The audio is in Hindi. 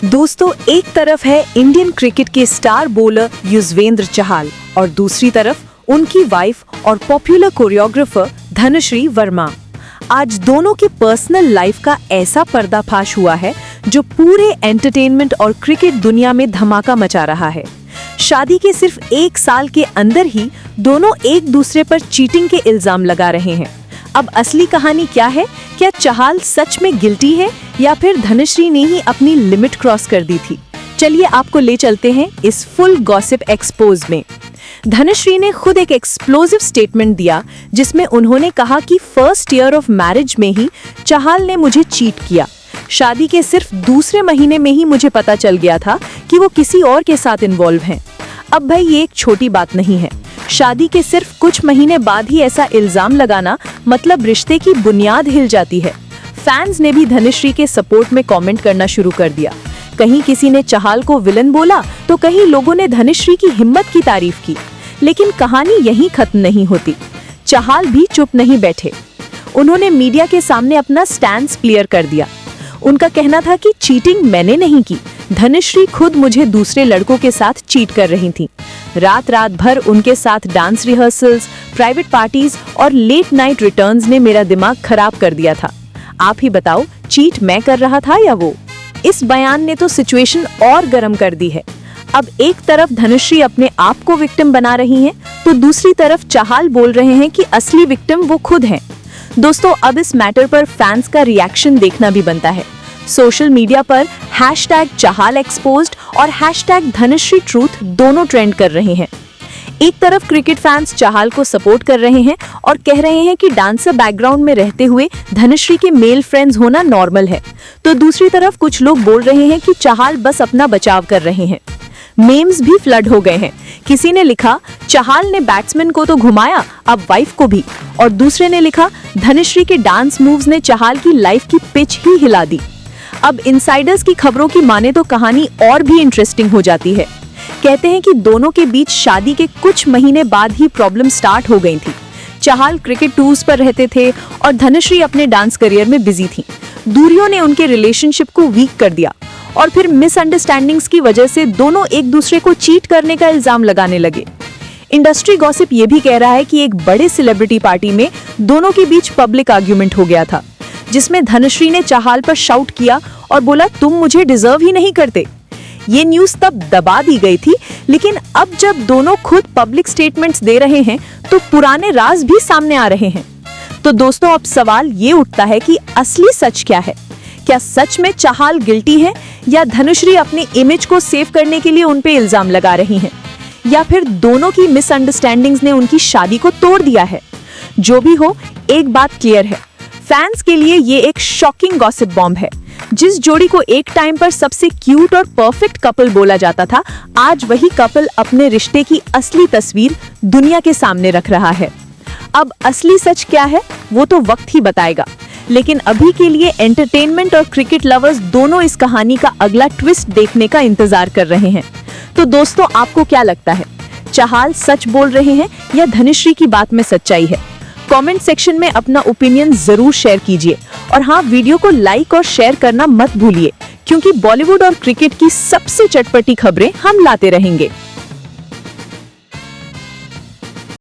दोस्तों, एक तरफ है इंडियन क्रिकेट के स्टार बॉलर युजवेंद्र चहल और दूसरी तरफ उनकी वाइफ और पॉपुलर कोरियोग्राफर धनश्री वर्मा। आज दोनों की पर्सनल लाइफ का ऐसा पर्दाफाश हुआ है जो पूरे एंटरटेनमेंट और क्रिकेट दुनिया में धमाका मचा रहा है। शादी के सिर्फ 1 साल के अंदर ही दोनों एक दूसरे पर चीटिंग के इल्जाम लगा रहे हैं। अब असली कहानी क्या है? क्या चहल सच में गिल्टी है या फिर धनश्री ने ही अपनी लिमिट क्रॉस कर दी थी? चलिए आपको ले चलते हैं इस फुल गॉसिप एक्सपोज में। धनश्री ने खुद एक एक्सप्लोसिव स्टेटमेंट दिया जिसमें उन्होंने कहा कि फर्स्ट ईयर ऑफ मैरिज में ही चहल ने मुझे चीट किया। शादी के सिर्फ दूसरे महीने में ही मुझे पता चल गया था कि वो किसी और के साथ इन्वॉल्व हैं। अब भाई ये एक छोटी बात नहीं है। शादी के सिर्फ कुछ महीने बाद ही ऐसा इल्जाम लगाना मतलब रिश्ते की बुनियाद हिल जाती है। फैंस ने भी धनश्री के सपोर्ट में कमेंट करना शुरू कर दिया। कहीं किसी ने चहल को विलन बोला तो कहीं लोगों ने धनश्री की हिम्मत की तारीफ की। लेकिन कहानी यहीं खत्म नहीं होती। चहल भी चुप नहीं बैठे। उन्होंने मीडिया के सामने अपना स्टैंड क्लियर कर दिया। उनका कहना था कि चीटिंग मैंने नहीं की, धनश्री खुद मुझे दूसरे लड़कों के साथ चीट कर रही थी। रात भर उनके साथ डांस रिहर्सल्स, प्राइवेट पार्टीज और लेट नाइट रिटर्न्स ने मेरा दिमाग खराब कर दिया था। आप ही बताओ, चीट मैं कर रहा था या वो? इस बयान ने तो सिचुएशन और गर्म कर दी है। अब एक तरफ धनश्री अपने आप को विक्टिम बना रही हैं, तो दूसरी तरफ चहल बोल रहे हैं कि असली विक्टिम वो खुद हैं। दोस्तों, अब इस मैटर पर फैंस का रिएक्शन देखना भी बनता है। सोशल मीडिया पर #चहल एक्सपोज्ड और #धनश्री ट्रूथ दोनों ट्रेंड कर रहे हैं। एक तरफ क्रिकेट फैंस चहल को सपोर्ट कर रहे हैं और कह रहे हैं कि डांसर बैकग्राउंड में रहते हुए धनश्री के मेल फ्रेंड्स होना नॉर्मल है, तो दूसरी तरफ कुछ लोग बोल रहे हैं कि चहल बस अपना बचाव कर रहे हैं। मेम्स भी फ्लड हो गए हैं। किसी ने लिखा, चहल ने बैट्समैन को तो घुमाया, अब वाइफ को भी। और दूसरे ने लिखा, धनश्री के डांस मूव्स ने चहल की लाइफ की पिच ही हिला दी। अब इनसाइडर्स की खबरों की माने तो कहानी और भी इंटरेस्टिंग हो जाती है। कहते हैं कि दोनों के बीच शादी के कुछ महीने बाद ही प्रॉब्लम स्टार्ट हो गई थी। चहल क्रिकेट टूर्स पर रहते थे और धनश्री अपने डांस करियर में बिजी थी। दूरियों ने उनके रिलेशनशिप को वीक कर दिया और फिर मिसअंडरस्टैंडिंग्स की वजह से दोनों एक दूसरे को चीट करने का इल्जाम लगाने लगे। इंडस्ट्री गॉसिप ये भी कह रहा है कि एक बड़े सेलिब्रिटी पार्टी में दोनों के बीच पब्लिक आर्ग्यूमेंट हो गया था, जिसमें धनश्री ने चहल पर शाउट किया और बोला, तुम मुझे डिजर्व ही नहीं करते। ये न्यूज़ तब दबा दी गई थी, लेकिन अब जब दोनों खुद पब्लिक स्टेटमेंट्स दे रहे हैं तो पुराने राज भी सामने आ रहे हैं। तो दोस्तों, अब सवाल ये उठता है कि असली सच क्या है? क्या सच में चहल गिल्टी है या धनश्री अपनी इमेज को सेव करने के लिए उन पे इल्जाम लगा रही हैं? या फिर दोनों की मिसअंडरस्टैंडिंग्स ने उनकी शादी को तोड़ दिया है? जो भी हो, एक बात क्लियर है, फैंस के लिए ये एक शॉकिंग गॉसिप बॉम्ब है। जिस जोड़ी को एक टाइम पर सबसे क्यूट और परफेक्ट कपल बोला जाता था, आज वही कपल अपने रिश्ते की असली तस्वीर दुनिया के सामने रख रहा है। अब असली सच क्या है वो तो वक्त ही बताएगा, लेकिन अभी के लिए एंटरटेनमेंट और क्रिकेट लवर्स दोनों इस कहानी का अगला ट्विस्ट देखने का इंतजार कर रहे हैं। तो दोस्तों, आपको क्या लगता है? चहल सच बोल रहे हैं या धनश्री की बात में सच्चाई है? कमेंट सेक्शन में अपना ओपिनियन जरूर शेयर कीजिए और हाँ, वीडियो को लाइक और शेयर करना मत भूलिए, क्योंकि बॉलीवुड और क्रिकेट की सबसे चटपटी खबरें हम लाते रहेंगे।